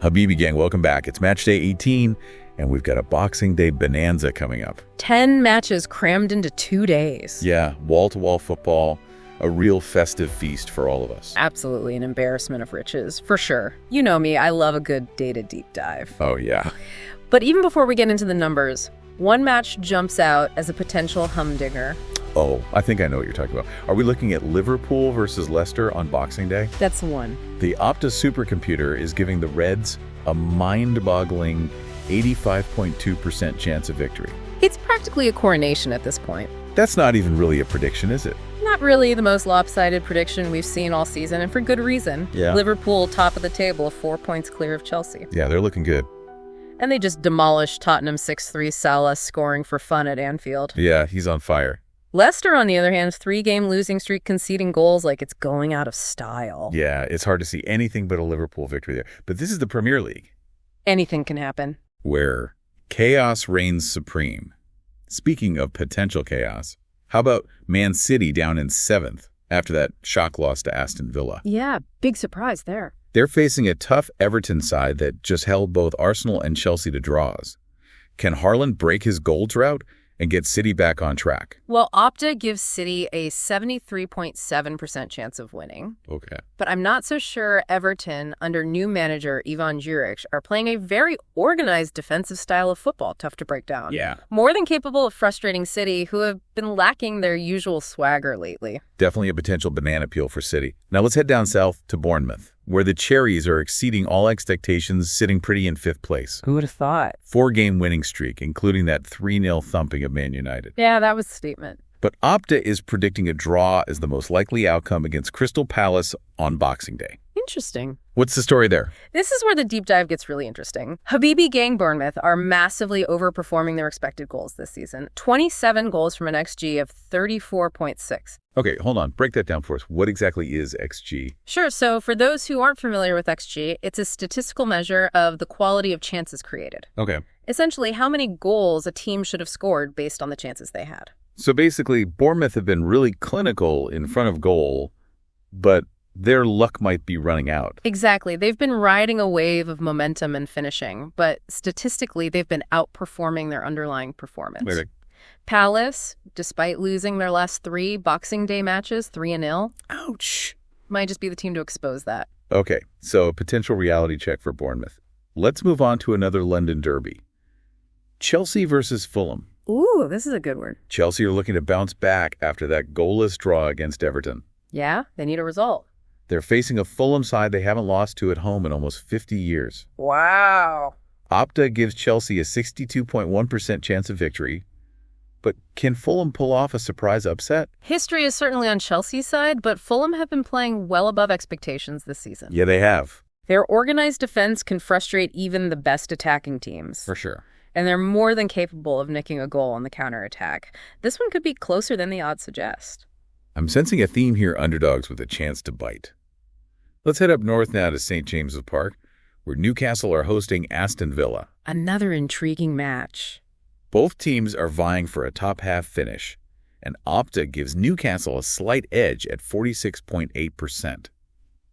Habibi gang, welcome back. It's match day 18, and we've got a Boxing Day bonanza coming up. 10 matches crammed into 2 days. Yeah, wall-to-wall football, a real festive feast for all of us. Absolutely an embarrassment of riches, for sure. You know me, I love a good data deep dive. Oh, yeah. But even before we get into the numbers, one match jumps out as a potential humdinger. Oh, I think I know what you're talking about. Are we looking at Liverpool versus Leicester on Boxing Day? That's the one. The Opta supercomputer is giving the Reds a mind-boggling 85.2% chance of victory. It's practically a coronation at this point. That's not even really a prediction, is it? Not really the most lopsided prediction we've seen all season, and for good reason. Yeah. Liverpool top of the table, 4 points clear of Chelsea. Yeah, they're looking good. And they just demolished Tottenham 6-3, Salah scoring for fun at Anfield. Yeah, he's on fire. Leicester, on the other hand, 3-game losing streak, conceding goals like it's going out of style. Yeah, it's hard to see anything but a Liverpool victory there. But this is the Premier League, Anything can happen. where chaos reigns supreme. Speaking of potential chaos, how about Man City down in 7th after that shock loss to Aston Villa? Yeah, big surprise there. They're facing a tough Everton side that just held both Arsenal and Chelsea to draws. Can Haaland break his goal drought and get City back on track? Well, Opta gives City a 73.7% chance of winning. Okay. But I'm not so sure Everton, under new manager Ivan Juric, are playing a very organized defensive style of football, tough to break down. Yeah. More than capable of frustrating City, who have been lacking their usual swagger lately. Definitely a potential banana peel for City. Now let's head down south to Bournemouth, where the Cherries are exceeding all expectations, sitting pretty in 5th place. Who would have thought? 4-game winning streak, including that 3-0 thumping of Man United. Yeah, that was a statement. But Opta is predicting a draw as the most likely outcome against Crystal Palace on Boxing Day. Interesting. What's the story there? This is where the deep dive gets really interesting. Habibi gang Bournemouth are massively overperforming their expected goals this season. 27 goals from an XG of 34.6. Okay, hold on. Break that down for us. What exactly is XG? Sure, so for those who aren't familiar with XG, it's a statistical measure of the quality of chances created. Okay. Essentially, how many goals a team should have scored based on the chances they had. So basically, Bournemouth have been really clinical in front of goal, but their luck might be running out. Exactly. They've been riding a wave of momentum and finishing, but statistically, they've been outperforming their underlying performance. Wait, Palace, despite losing their last 3 Boxing Day matches, 3-0, ouch. might just be the team to expose that. Okay, so a potential reality check for Bournemouth. Let's move on to another London derby. Chelsea versus Fulham. Ooh, this is a good word. Chelsea are looking to bounce back after that goalless draw against Everton. Yeah, they need a result. They're facing a Fulham side they haven't lost to at home in almost 50 years. Wow. Opta gives Chelsea a 62.1% chance of victory. But can Fulham pull off a surprise upset? History is certainly on Chelsea's side, but Fulham have been playing well above expectations this season. Yeah, they have. Their organized defense can frustrate even the best attacking teams. For sure. And they're more than capable of nicking a goal on the counterattack. This one could be closer than the odds suggest. I'm sensing a theme here, underdogs with a chance to bite. Let's head up north now to St. James's Park, where Newcastle are hosting Aston Villa. Another intriguing match. Both teams are vying for a top-half finish, and Opta gives Newcastle a slight edge at 46.8%.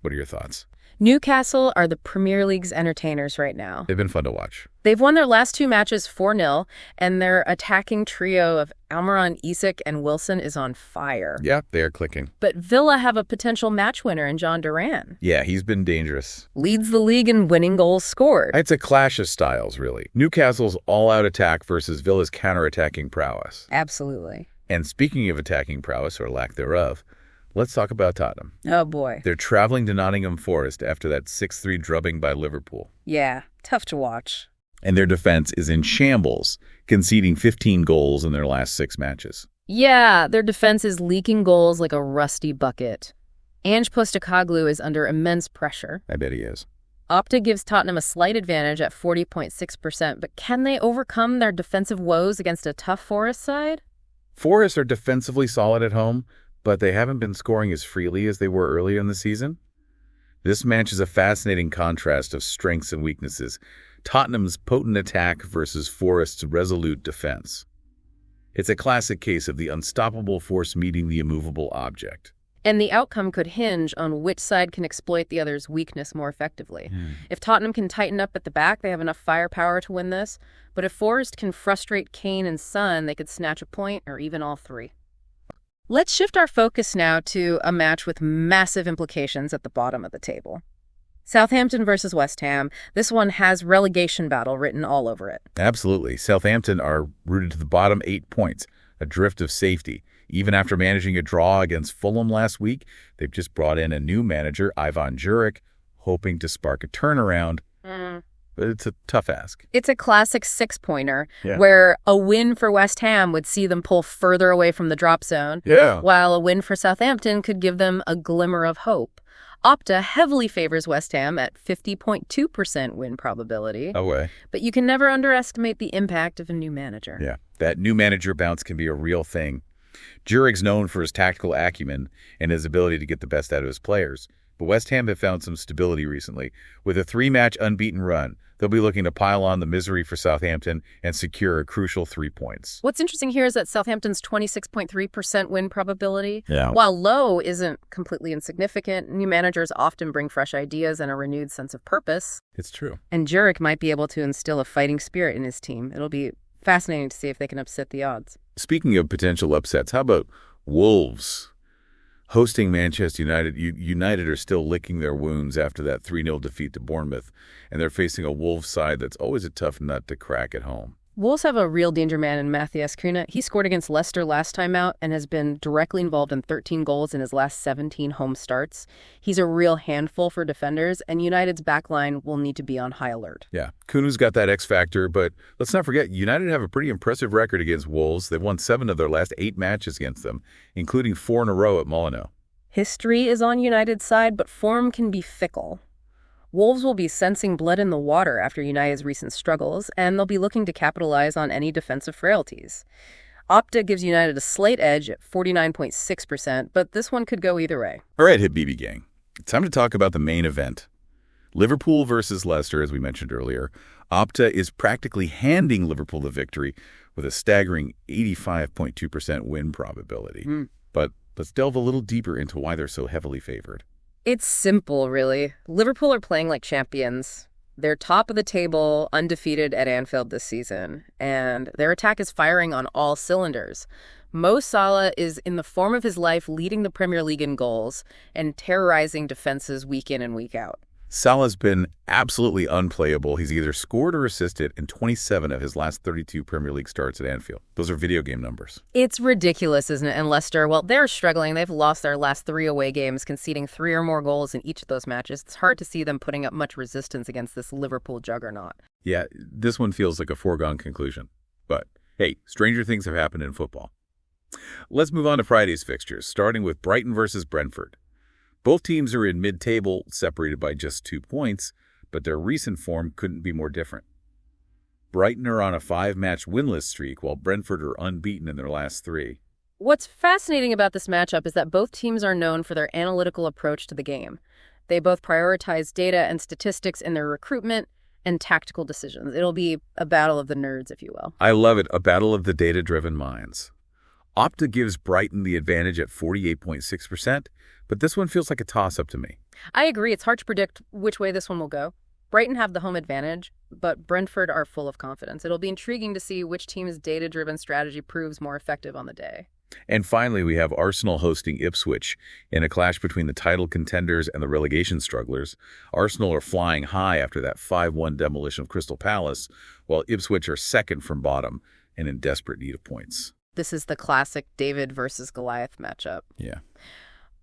What are your thoughts? Newcastle are the Premier League's entertainers right now. They've been fun to watch. They've won their last 2 matches 4-0, and their attacking trio of Almiron, Isak, and Wilson is on fire. Yeah, they are clicking. But Villa have a potential match winner in John Duran. Yeah, he's been dangerous. Leads the league in winning goals scored. It's a clash of styles, really. Newcastle's all-out attack versus Villa's counter-attacking prowess. Absolutely. And speaking of attacking prowess, or lack thereof, let's talk about Tottenham. Oh, boy. They're traveling to Nottingham Forest after that 6-3 drubbing by Liverpool. Yeah, tough to watch. And their defense is in shambles, conceding 15 goals in their last 6 matches. Yeah, their defense is leaking goals like a rusty bucket. Ange Postecoglou is under immense pressure. I bet he is. Opta gives Tottenham a slight advantage at 40.6%, but can they overcome their defensive woes against a tough Forest side? Forest are defensively solid at home, but they haven't been scoring as freely as they were earlier in the season. This match is a fascinating contrast of strengths and weaknesses. Tottenham's potent attack versus Forest's resolute defense. It's a classic case of the unstoppable force meeting the immovable object. And the outcome could hinge on which side can exploit the other's weakness more effectively. If Tottenham can tighten up at the back, they have enough firepower to win this. But if Forest can frustrate Kane and Son, they could snatch a point or even all three. Let's shift our focus now to a match with massive implications at the bottom of the table. Southampton versus West Ham. This one has relegation battle written all over it. Absolutely. Southampton are rooted to the bottom 8 points, a drift of safety. Even after managing a draw against Fulham last week, they've just brought in a new manager, Ivan Juric, hoping to spark a turnaround. But it's a tough ask. It's a classic six-pointer where a win for West Ham would see them pull further away from the drop zone, while a win for Southampton could give them a glimmer of hope. Opta heavily favors West Ham at 50.2% win probability. But you can never underestimate the impact of a new manager. Yeah, that new manager bounce can be a real thing. Jurig's known for his tactical acumen and his ability to get the best out of his players. But West Ham have found some stability recently. With a 3-match unbeaten run, they'll be looking to pile on the misery for Southampton and secure a crucial 3 points. What's interesting here is that Southampton's 26.3% win probability, Yeah. while low, isn't completely insignificant. New managers often bring fresh ideas and a renewed sense of purpose. It's true. And Juric might be able to instill a fighting spirit in his team. It'll be fascinating to see if they can upset the odds. Speaking of potential upsets, how about Wolves? Hosting Manchester United, United are still licking their wounds after that 3-0 defeat to Bournemouth, and they're facing a Wolves side that's always a tough nut to crack at home. Wolves have a real danger man in Matthias Cunha. He scored against Leicester last time out and has been directly involved in 13 goals in his last 17 home starts. He's a real handful for defenders, and United's backline will need to be on high alert. Yeah, Cunha's got that X factor, but let's not forget, United have a pretty impressive record against Wolves. They've won 7 of their last 8 matches against them, including 4 in a row at Molineux. History is on United's side, but form can be fickle. Wolves will be sensing blood in the water after United's recent struggles, and they'll be looking to capitalize on any defensive frailties. Opta gives United a slight edge at 49.6%, but this one could go either way. All right, Habibi gang. It's time to talk about the main event. Liverpool versus Leicester, as we mentioned earlier. Opta is practically handing Liverpool the victory with a staggering 85.2% win probability. But let's delve a little deeper into why they're so heavily favored. It's simple, really. Liverpool are playing like champions. They're top of the table, undefeated at Anfield this season, and their attack is firing on all cylinders. Mo Salah is in the form of his life, leading the Premier League in goals and terrorizing defenses week in and week out. Salah's been absolutely unplayable. He's either scored or assisted in 27 of his last 32 Premier League starts at Anfield. Those are video game numbers. It's ridiculous, isn't it? And Leicester, well, they're struggling. They've lost their last 3 away games, conceding 3 or more goals in each of those matches. It's hard to see them putting up much resistance against this Liverpool juggernaut. Yeah, this one feels like a foregone conclusion. But, hey, stranger things have happened in football. Let's move on to Friday's fixtures, starting with Brighton versus Brentford. Both teams are in mid-table, separated by just 2 points, but their recent form couldn't be more different. Brighton are on a 5-match winless streak, while Brentford are unbeaten in their last 3. What's fascinating about this matchup is that both teams are known for their analytical approach to the game. They both prioritize data and statistics in their recruitment and tactical decisions. It'll be a battle of the nerds, if you will. I love it, a battle of the data-driven minds. Opta gives Brighton the advantage at 48.6%, but this one feels like a toss-up to me. I agree. It's hard to predict which way this one will go. Brighton have the home advantage, but Brentford are full of confidence. It'll be intriguing to see which team's data-driven strategy proves more effective on the day. And finally, we have Arsenal hosting Ipswich in a clash between the title contenders and the relegation strugglers. Arsenal are flying high after that 5-1 demolition of Crystal Palace, while Ipswich are second from bottom and in desperate need of points. This is the classic David versus Goliath matchup. Yeah.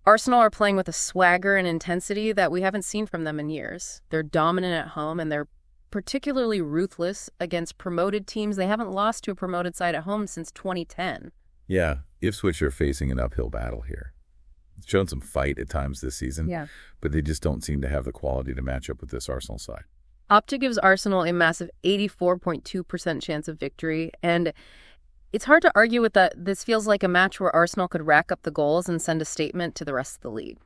Arsenal are playing with a swagger and intensity that we haven't seen from them in years. They're dominant at home, and they're particularly ruthless against promoted teams. They haven't lost to a promoted side at home since 2010. Yeah, Ipswich are facing an uphill battle here. It's shown some fight at times this season, but they just don't seem to have the quality to match up with this Arsenal side. Opta gives Arsenal a massive 84.2% chance of victory, and it's hard to argue with that. This feels like a match where Arsenal could rack up the goals and send a statement to the rest of the league.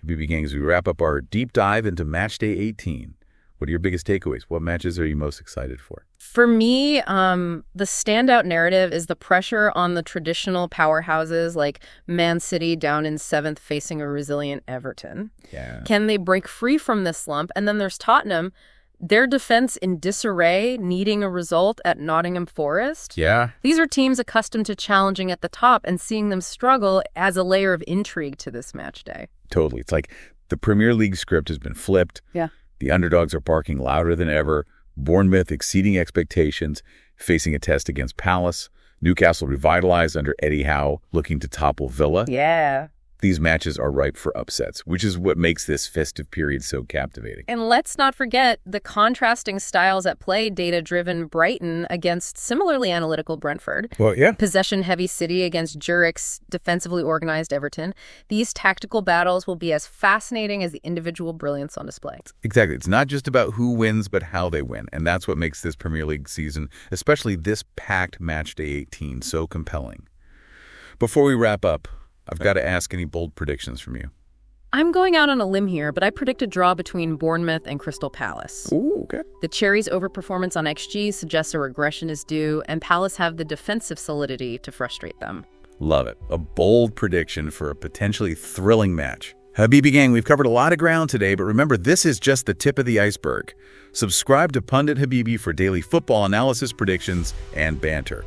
Habibi gang, as we wrap up our deep dive into Matchday 18, what What are your biggest takeaways? What matches are you most excited for? For me, the standout narrative is the pressure on the traditional powerhouses like Man City down in 7th facing a resilient Everton. Yeah. Can they break free from this slump? And then there's Tottenham, their defense in disarray, needing a result at Nottingham Forest. Yeah. These are teams accustomed to challenging at the top, and seeing them struggle adds a layer of intrigue to this match day. Totally. It's like the Premier League script has been flipped. Yeah. The underdogs are barking louder than ever. Bournemouth exceeding expectations, facing a test against Palace. Newcastle revitalized under Eddie Howe, looking to topple Villa. Yeah. These matches are ripe for upsets, which is what makes this festive period so captivating. And let's not forget the contrasting styles at play, data-driven Brighton against similarly analytical Brentford. Well, yeah. Possession-heavy City against Zurich's defensively organized Everton. These tactical battles will be as fascinating as the individual brilliance on display. Exactly. It's not just about who wins, but how they win. And that's what makes this Premier League season, especially this packed match day 18, so compelling. Before we wrap up, I've got to ask any bold predictions from you. I'm going out on a limb here, but I predict a draw between Bournemouth and Crystal Palace. Ooh, okay. The Cherries' overperformance on XG suggests a regression is due, and Palace have the defensive solidity to frustrate them. Love it. A bold prediction for a potentially thrilling match. Habibi gang, we've covered a lot of ground today, but remember, this is just the tip of the iceberg. Subscribe to Pundit Habibi for daily football analysis, predictions, and banter.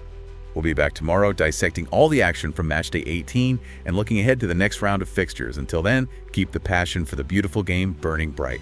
We'll be back tomorrow dissecting all the action from Matchday 18 and looking ahead to the next round of fixtures. Until then, keep the passion for the beautiful game burning bright.